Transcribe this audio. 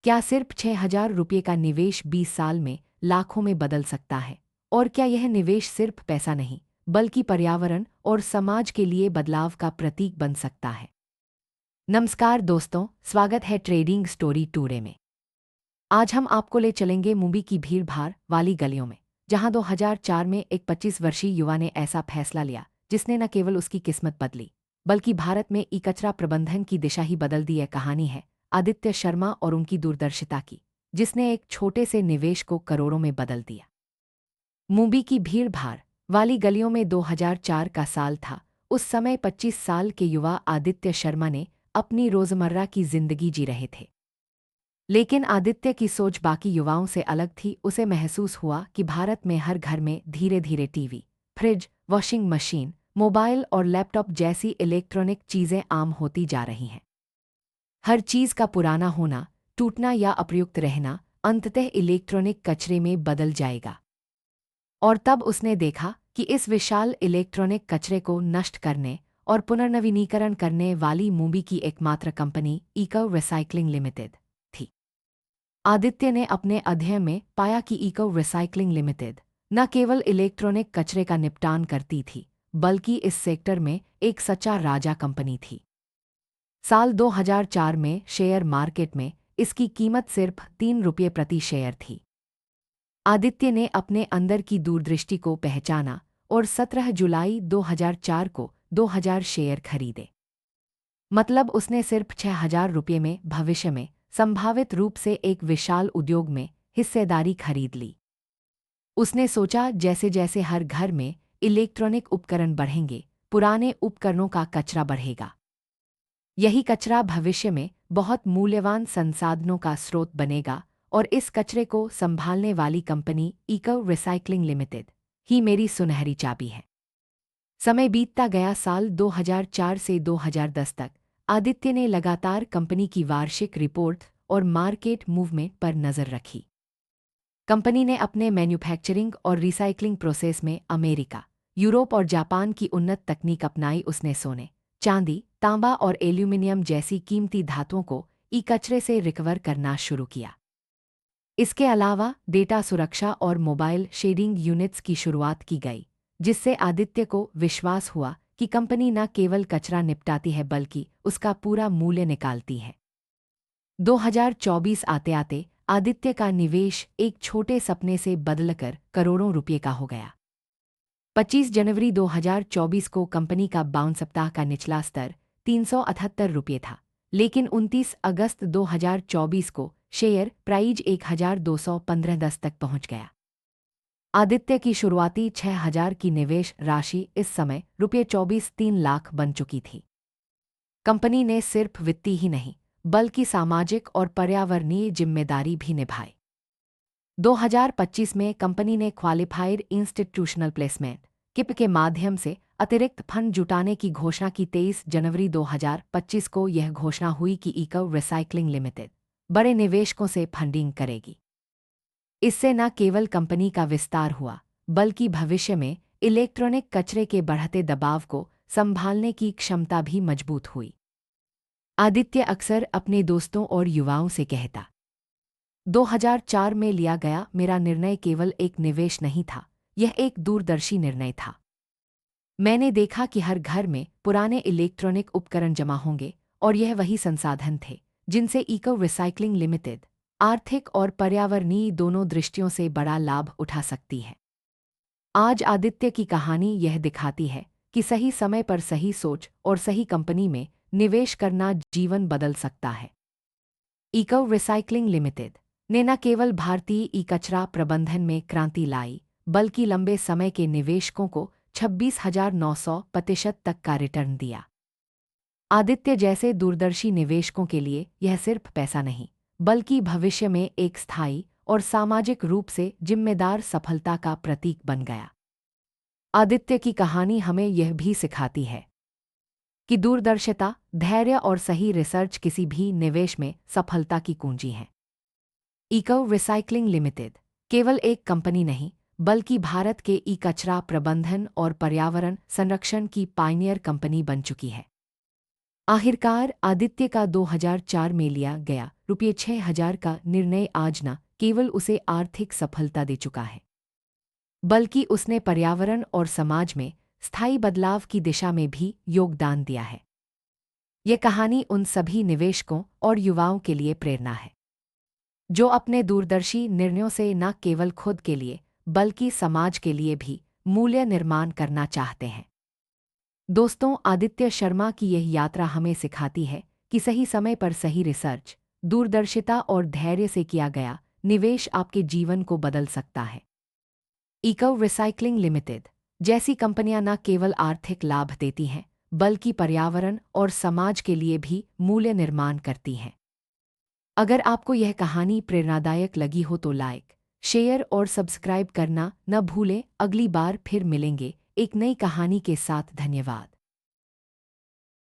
क्या सिर्फ 6,000 रुपये का निवेश 20 साल में लाखों में बदल सकता है? और क्या यह निवेश सिर्फ पैसा नहीं, बल्कि पर्यावरण और समाज के लिए बदलाव का प्रतीक बन सकता है? नमस्कार दोस्तों, स्वागत है ट्रेडिंग स्टोरी टूडे में। आज हम आपको ले चलेंगे मुंबई की भीड़-भाड़ वाली गलियों में, जहां 2004 में एक 25 वर्षीय युवा ने ऐसा फैसला लिया जिसने न केवल उसकी किस्मत बदली, बल्कि भारत में ई-कचरा प्रबंधन की दिशा ही बदल दी। यह कहानी है आदित्य शर्मा और उनकी दूरदर्शिता की, जिसने एक छोटे से निवेश को करोड़ों में बदल दिया। मुंबई की भीड़-भाड़ वाली गलियों में 2004 का साल था। उस समय 25 साल के युवा आदित्य शर्मा ने अपनी रोजमर्रा की जिंदगी जी रहे थे। लेकिन आदित्य की सोच बाकी युवाओं से अलग थी। उसे महसूस हुआ कि भारत में हर घर में धीरे-धीरे TV, fridge, washing machine, mobile और लैपटॉप जैसी इलेक्ट्रॉनिक चीजें आम होती जा रही हैं। हर चीज का पुराना होना, टूटना या अप्रयुक्त रहना अंततः इलेक्ट्रॉनिक कचरे में बदल जाएगा। और तब उसने देखा कि इस विशाल इलेक्ट्रॉनिक कचरे को नष्ट करने और पुनर्नवीनीकरण करने वाली मुंबई की एकमात्र कंपनी इको रिसाइक्लिंग लिमिटेड थी। आदित्य ने अपने अध्ययन में पाया कि इको रिसाइक्लिंग लिमिटेड न केवल इलेक्ट्रॉनिक कचरे का निपटान करती थी, बल्कि इस सेक्टर में एक सच्चा राजा कंपनी थी। साल 2004 में शेयर मार्केट में इसकी कीमत सिर्फ 3 रुपये प्रति शेयर थी। आदित्य ने अपने अंदर की दूरदृष्टि को पहचाना और 17 जुलाई 2004 को 2000 शेयर खरीदे। मतलब उसने सिर्फ 6,000 रुपये में भविष्य में संभावित रूप से एक विशाल उद्योग में हिस्सेदारी खरीद ली। उसने सोचा, जैसे जैसे हर घर में इलेक्ट्रॉनिक उपकरण बढ़ेंगे, पुराने उपकरणों का कचरा बढ़ेगा। यही कचरा भविष्य में बहुत मूल्यवान संसाधनों का स्रोत बनेगा और इस कचरे को संभालने वाली कंपनी इको रिसाइक्लिंग लिमिटेड ही मेरी सुनहरी चाबी है। समय बीतता गया। साल 2004 से 2010 तक आदित्य ने लगातार कंपनी की वार्षिक रिपोर्ट और मार्केट मूवमेंट पर नजर रखी। कंपनी ने अपने मैन्युफैक्चरिंग और रिसाइक्लिंग प्रोसेस में अमेरिका, यूरोप और जापान की उन्नत तकनीक अपनाई। उसने सोने, चांदी, तांबा और एल्यूमिनियम जैसी कीमती धातुओं को ई-कचरे से रिकवर करना शुरू किया। इसके अलावा डेटा सुरक्षा और मोबाइल शेडिंग यूनिट्स की शुरुआत की गई, जिससे आदित्य को विश्वास हुआ कि कंपनी न केवल कचरा निपटाती है, बल्कि उसका पूरा मूल्य निकालती है। 2024 आते आते आदित्य का निवेश एक छोटे सपने से बदलकर करोड़ों रुपये का हो गया। 25 जनवरी 2024 को कंपनी का 52 सप्ताह का निचला स्तर 378 रुपये था, लेकिन 29 अगस्त 2024 को शेयर प्राइज 1,215 तक पहुंच गया। आदित्य की शुरुआती 6,000 की निवेश राशि इस समय ₹24.3 लाख बन चुकी थी। कंपनी ने सिर्फ वित्तीय ही नहीं, बल्कि सामाजिक और पर्यावरणीय जिम्मेदारी भी निभाई। 2025 में कंपनी ने क्वालिफाइड इंस्टीट्यूशनल प्लेसमेंट किप के माध्यम से अतिरिक्त फंड जुटाने की घोषणा की। 23 जनवरी 2025 को यह घोषणा हुई कि इको रिसाइक्लिंग लिमिटेड बड़े निवेशकों से फंडिंग करेगी। इससे न केवल कंपनी का विस्तार हुआ, बल्कि भविष्य में इलेक्ट्रॉनिक कचरे के बढ़ते दबाव को संभालने की क्षमता भी मजबूत हुई। आदित्य अक्सर अपने दोस्तों और युवाओं से कहता, 2004 में लिया गया मेरा निर्णय केवल एक निवेश नहीं था, यह एक दूरदर्शी निर्णय था। मैंने देखा कि हर घर में पुराने इलेक्ट्रॉनिक उपकरण जमा होंगे और यह वही संसाधन थे जिनसे इको रिसाइक्लिंग लिमिटेड आर्थिक और पर्यावरणीय दोनों दृष्टियों से बड़ा लाभ उठा सकती है। आज आदित्य की कहानी यह दिखाती है कि सही समय पर सही सोच और सही कंपनी में निवेश करना जीवन बदल सकता है। इको रिसाइक्लिंग लिमिटेड ने न केवल भारतीय ई-कचरा प्रबंधन में क्रांति लाई, बल्कि लंबे समय के निवेशकों को 26,900% तक का रिटर्न दिया। आदित्य जैसे दूरदर्शी निवेशकों के लिए यह सिर्फ पैसा नहीं, बल्कि भविष्य में एक स्थायी और सामाजिक रूप से जिम्मेदार सफलता का प्रतीक बन गया। आदित्य की कहानी हमें यह भी सिखाती है कि दूरदर्शिता, धैर्य और सही रिसर्च किसी भी निवेश में सफलता की कुंजी है। इको रिसाइक्लिंग लिमिटेड केवल एक कंपनी नहीं, बल्कि भारत के ई-कचरा प्रबंधन और पर्यावरण संरक्षण की पायनियर कंपनी बन चुकी है। आखिरकार आदित्य का 2004 में लिया गया ₹6,000 का निर्णय आज न केवल उसे आर्थिक सफलता दे चुका है, बल्कि उसने पर्यावरण और समाज में स्थायी बदलाव की दिशा में भी योगदान दिया है। यह कहानी उन सभी निवेशकों और युवाओं के लिए प्रेरणा है जो अपने दूरदर्शी निर्णयों से न केवल खुद के लिए बल्कि समाज के लिए भी मूल्य निर्माण करना चाहते हैं। दोस्तों, आदित्य शर्मा की यह यात्रा हमें सिखाती है कि सही समय पर सही रिसर्च, दूरदर्शिता और धैर्य से किया गया निवेश आपके जीवन को बदल सकता है। इको रिसाइक्लिंग लिमिटेड जैसी कंपनियां न केवल आर्थिक लाभ देती हैं बल्कि पर्यावरण और समाज के लिए भी मूल्य निर्माण करती हैं। अगर आपको यह कहानी प्रेरणादायक लगी हो तो लाइक, शेयर और सब्सक्राइब करना न भूलें। अगली बार फिर मिलेंगे एक नई कहानी के साथ। धन्यवाद।